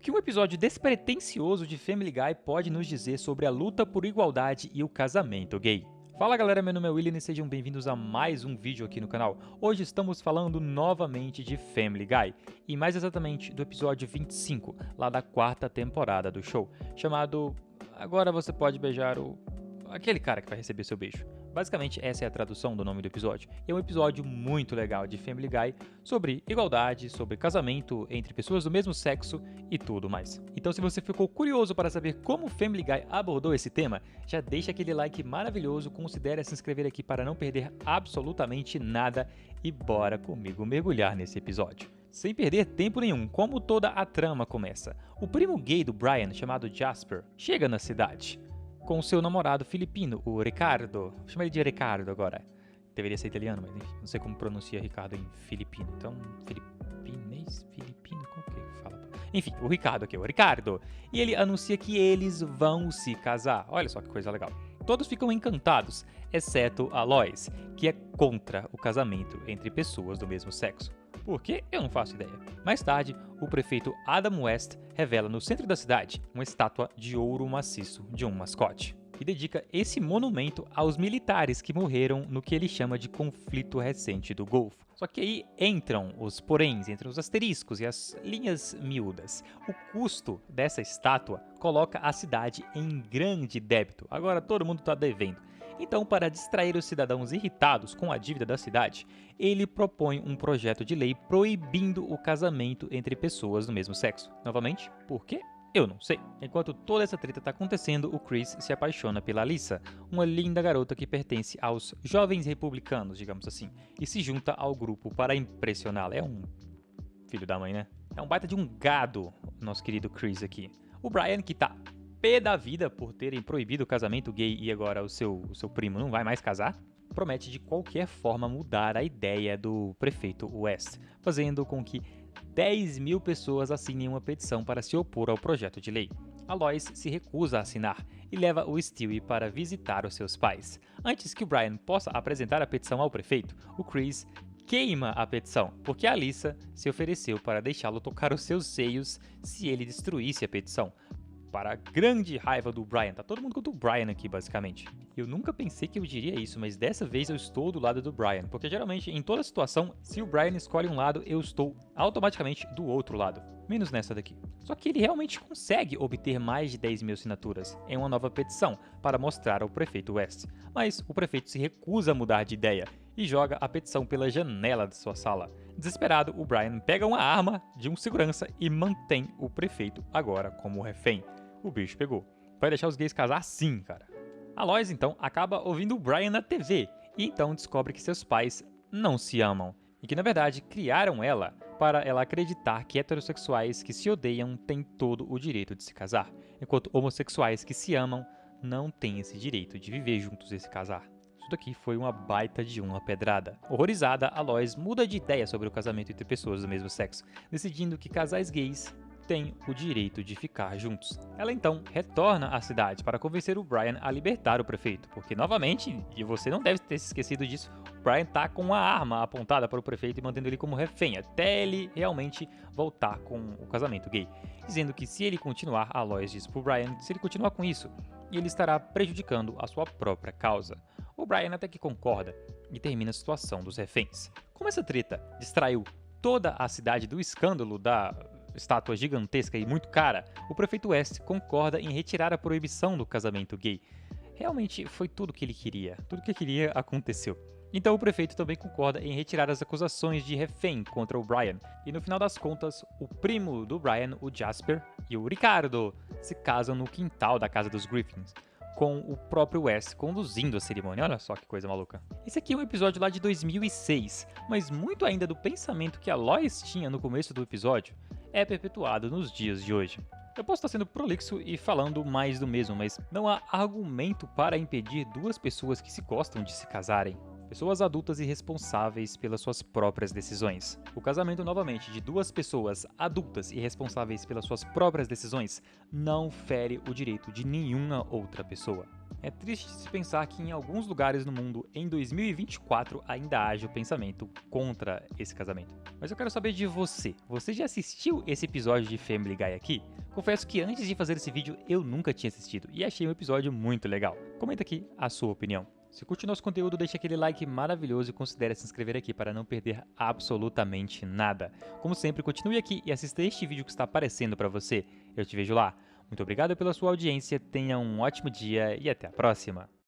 que um episódio despretensioso de Family Guy pode nos dizer sobre a luta por igualdade e o casamento gay? Fala galera, meu nome é William e sejam bem-vindos a mais um vídeo aqui no canal. Hoje estamos falando novamente de Family Guy, e mais exatamente do episódio 25, lá da quarta temporada do show, chamado Agora Você Pode Beijar aquele cara que vai receber seu beijo. Basicamente, essa é a tradução do nome do episódio. E é um episódio muito legal de Family Guy sobre igualdade, sobre casamento entre pessoas do mesmo sexo e tudo mais. Então, se você ficou curioso para saber como Family Guy abordou esse tema, já deixa aquele like maravilhoso, considere se inscrever aqui para não perder absolutamente nada e bora comigo mergulhar nesse episódio. Sem perder tempo nenhum, como toda a trama começa, o primo gay do Brian, chamado Jasper, chega na cidade com seu namorado filipino, o Ricardo. Vou chamar ele de Ricardo agora. Deveria ser italiano, mas enfim, não sei como pronuncia Ricardo em filipino. Então, filipino, qual que fala? Enfim, o Ricardo aqui, o Ricardo. E ele anuncia que eles vão se casar. Olha só que coisa legal. Todos ficam encantados, exceto a Lois, que é contra o casamento entre pessoas do mesmo sexo. Por quê? Eu não faço ideia. Mais tarde, o prefeito Adam West revela no centro da cidade uma estátua de ouro maciço de um mascote e dedica esse monumento aos militares que morreram no que ele chama de conflito recente do Golfo. Só que aí entram os poréns, entram os asteriscos e as linhas miúdas. O custo dessa estátua coloca a cidade em grande débito. Agora todo mundo está devendo. Então, para distrair os cidadãos irritados com a dívida da cidade, ele propõe um projeto de lei proibindo o casamento entre pessoas do mesmo sexo. Novamente, por quê? Eu não sei. Enquanto toda essa treta está acontecendo, o Chris se apaixona pela Alyssa, uma linda garota que pertence aos jovens republicanos, digamos assim, e se junta ao grupo para impressioná-la. É um filho da mãe, né? É um baita de um gado, nosso querido Chris aqui. O Brian, que tá pé da vida por terem proibido o casamento gay e agora o seu primo não vai mais casar, promete de qualquer forma mudar a ideia do prefeito West, fazendo com que 10 mil pessoas assinem uma petição para se opor ao projeto de lei. A Lois se recusa a assinar e leva o Stewie para visitar os seus pais. Antes que o Brian possa apresentar a petição ao prefeito, o Chris queima a petição, porque a Alyssa se ofereceu para deixá-lo tocar os seus seios se ele destruísse a petição. Para a grande raiva do Brian, tá todo mundo contra o Brian aqui basicamente. Eu nunca pensei que eu diria isso, mas dessa vez eu estou do lado do Brian, porque geralmente em toda situação, se o Brian escolhe um lado, eu estou automaticamente do outro lado, menos nessa daqui. Só que ele realmente consegue obter mais de 10 mil assinaturas em uma nova petição para mostrar ao prefeito West, mas o prefeito se recusa a mudar de ideia e joga a petição pela janela de sua sala. Desesperado, o Brian pega uma arma de um segurança e mantém o prefeito agora como refém. O bicho pegou. Vai deixar os gays casar sim, cara. A Lois, então, acaba ouvindo o Brian na TV e então descobre que seus pais não se amam e que, na verdade, criaram ela para ela acreditar que heterossexuais que se odeiam têm todo o direito de se casar, enquanto homossexuais que se amam não têm esse direito de viver juntos e se casar. Isso daqui foi uma baita de uma pedrada. Horrorizada, a Lois muda de ideia sobre o casamento entre pessoas do mesmo sexo, decidindo que casais gays têm o direito de ficar juntos. Ela então retorna à cidade para convencer o Brian a libertar o prefeito, porque novamente, e você não deve ter se esquecido disso, o Brian tá com uma arma apontada para o prefeito e mantendo ele como refém, até ele realmente voltar com o casamento gay, dizendo que se ele continuar, a Lois diz pro Brian, se ele continuar com isso, ele estará prejudicando a sua própria causa. O Brian até que concorda e termina a situação dos reféns. Como essa treta distraiu toda a cidade do escândalo da estátua gigantesca e muito cara, o prefeito West concorda em retirar a proibição do casamento gay. Realmente foi tudo que ele queria, tudo que ele queria aconteceu. Então o prefeito também concorda em retirar as acusações de refém contra o Brian, e no final das contas, o primo do Brian, o Jasper, e o Ricardo se casam no quintal da casa dos Griffins, com o próprio West conduzindo a cerimônia. Olha só que coisa maluca. Esse aqui é um episódio lá de 2006, mas muito ainda do pensamento que a Lois tinha no começo do episódio é perpetuado nos dias de hoje. Eu posso estar sendo prolixo e falando mais do mesmo, mas não há argumento para impedir duas pessoas que se gostam de se casarem. Pessoas adultas e responsáveis pelas suas próprias decisões. O casamento, novamente, de duas pessoas adultas e responsáveis pelas suas próprias decisões não fere o direito de nenhuma outra pessoa. É triste se pensar que em alguns lugares no mundo, em 2024, ainda haja o pensamento contra esse casamento. Mas eu quero saber de você. Você já assistiu esse episódio de Family Guy aqui? Confesso que antes de fazer esse vídeo eu nunca tinha assistido e achei um episódio muito legal. Comenta aqui a sua opinião. Se curte o nosso conteúdo, deixa aquele like maravilhoso e considere se inscrever aqui para não perder absolutamente nada. Como sempre, continue aqui e assista este vídeo que está aparecendo para você. Eu te vejo lá. Muito obrigado pela sua audiência, tenha um ótimo dia e até a próxima!